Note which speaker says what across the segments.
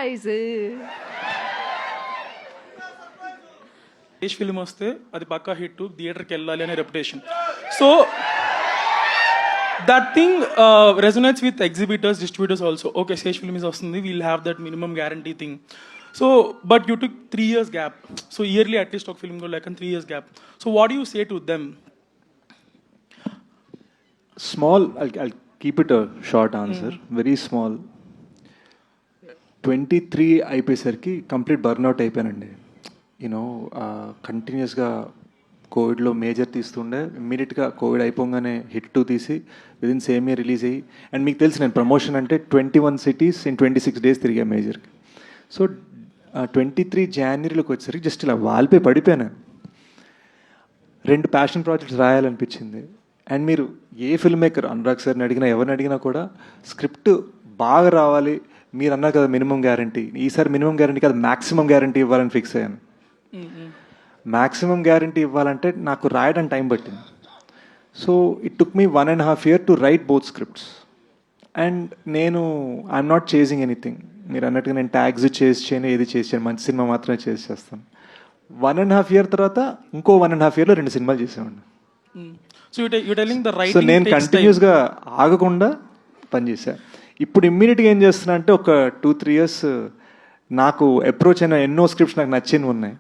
Speaker 1: Surprise.
Speaker 2: దేశ్ film వస్తే అది పక్కా hit, థియేటర్కి వెళ్ళాలి అనే reputation. So that thing resonates with exhibitors, distributors also. Okay, Sesh film వస్తుంది, we'll have that minimum guarantee thing. So but you took 3 years gap. So yearly at least ఒక film లేక 3 years gap. So what you say to them?
Speaker 3: Small, I'll keep it a short answer. Very small. 23 అయిపోయేసరికి complete burnout అయిపోయానండి. You know కంటిన్యూస్గా కోవిడ్లో major తీస్తుండే, ఇమ్మీడియట్గా Covid అయిపోగానే hit 2 తీసి within same year release అయ్యి, అండ్ మీకు తెలిసి నేను ప్రమోషన్ అంటే 21 cities in 26 days తిరిగా మేజర్కి. సో 23 Januaryలోకి వచ్చేసరికి జస్ట్ ఇలా వాల్పే పడిపోయాను. 2 ప్యాషన్ ప్రాజెక్ట్స్ రాయాలనిపించింది. అండ్ మీరు ఏ ఫిల్మ్ మేకర్, అనురాగ్ సార్ని అడిగినా ఎవరిని అడిగినా కూడా స్క్రిప్ట్ బాగా రావాలి, మీరు అన్నారు కదా మినిమం గ్యారంటీ, ఈసారి మినిమం గ్యారంటీ కాదు మ్యాక్సిమం గ్యారంటీ ఇవ్వాలని ఫిక్స్ అయ్యాను. మ్యాక్సిమం గ్యారంటీ ఇవ్వాలంటే నాకు రాయడానికి టైం పట్టింది. So it took me 1.5 years to right both scripts. And నేను ఐఎమ్ నాట్ చేసింగ్ ఎనీథింగ్. మీరు అన్నట్టుగా నేను ట్యాగ్స్ చేసి చేయను, ఏది చేసి చేయను, మంచి సినిమా మాత్రమే చేసి చేస్తాను. 1.5 years తర్వాత ఇంకో 1.5 yearsలో 2 సినిమాలు చేసేవాడిని.
Speaker 2: సో
Speaker 3: సో నేను కంటిన్యూస్గా ఆగకుండా పనిచేశాను. ఇప్పుడు ఇమ్మీడియట్గా ఏం చేస్తున్నా అంటే ఒక 2-3 years నాకు అప్రోచ్ అయిన ఎన్నో స్క్రిప్ట్స్ నాకు నచ్చినవి ఉన్నాయి.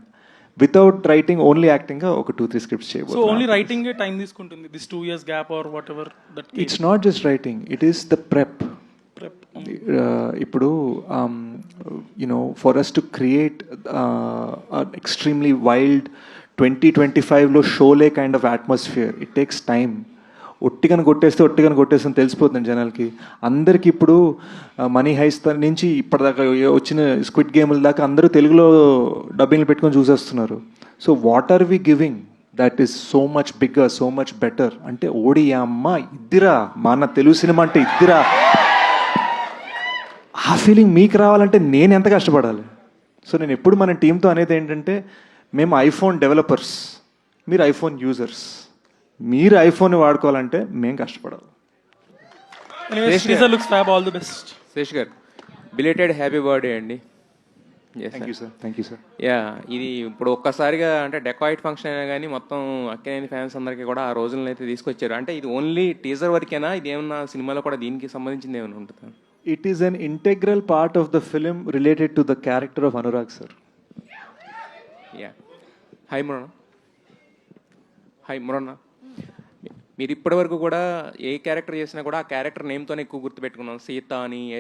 Speaker 3: వితౌట్ రైటింగ్, ఓన్లీ యాక్టింగ్గా ఒక 2-3 scripts చేయబోతున్నాను.
Speaker 2: సో ఓన్లీ రైటింగ్ టైం తీసుకుంటుంది this 2 years gap or whatever that.
Speaker 3: It's not just writing, it is the prep. ఇప్పుడు you know for us to create extremely wild 2025లో Sholay kind of atmosphere, it takes time. ఒట్టిగాని కొట్టేస్తే తెలిసిపోతుంది జనాలకి. అందరికి ఇప్పుడు money heist నుంచి ఇప్పటిదాకా వచ్చిన స్క్విడ్ గేమ్ల దాకా అందరూ తెలుగులో డబ్బింగ్లు పెట్టుకొని చూసేస్తున్నారు. So what are we giving that is so much bigger, so much better. అంటే ఓడి అమ్మ ఇద్దిరా, మన తెలుగు సినిమా అంటే ఇద్దిరా, ఆ ఫీలింగ్ మీకు రావాలంటే నేను ఎంత కష్టపడాలి. సో నేను ఎప్పుడు మన టీంతో అనేది ఏంటంటే, మేము ఐఫోన్ డెవలపర్స్, మీరు ఐఫోన్ యూజర్స్. మీరు ఐఫోన్ వాడుకోవాలంటే మేము కష్టపడాలి.
Speaker 4: శేష్ గారు, బిలేటెడ్ హ్యాపీ బర్త్డే అండి.
Speaker 3: Thank you sir.
Speaker 4: యా, ఇది ఇప్పుడు ఒక్కసారిగా అంటే డెకాయిట్ ఫంక్షన్ అయినా కానీ మొత్తం అక్కినేని ఫ్యాన్స్ అందరికీ కూడా ఆ రోజులను అయితే తీసుకొచ్చారు. అంటే ఇది ఓన్లీ టీజర్ వరకేనా, ఇది ఏమన్నా సినిమాలో కూడా దీనికి సంబంధించింది ఏమైనా ఉంటుందా?
Speaker 3: It is an integral part of the film related to the character of Anurag sir.
Speaker 4: Yeah. Hi Murana. మీరు ఇప్పటి వరకు కూడా ఏ క్యారెక్టర్ చేసినా కూడా ఆ క్యారెక్టర్ నేమ్తోనే ఎక్కువ గుర్తుపెట్టుకున్నాం. సీత అని,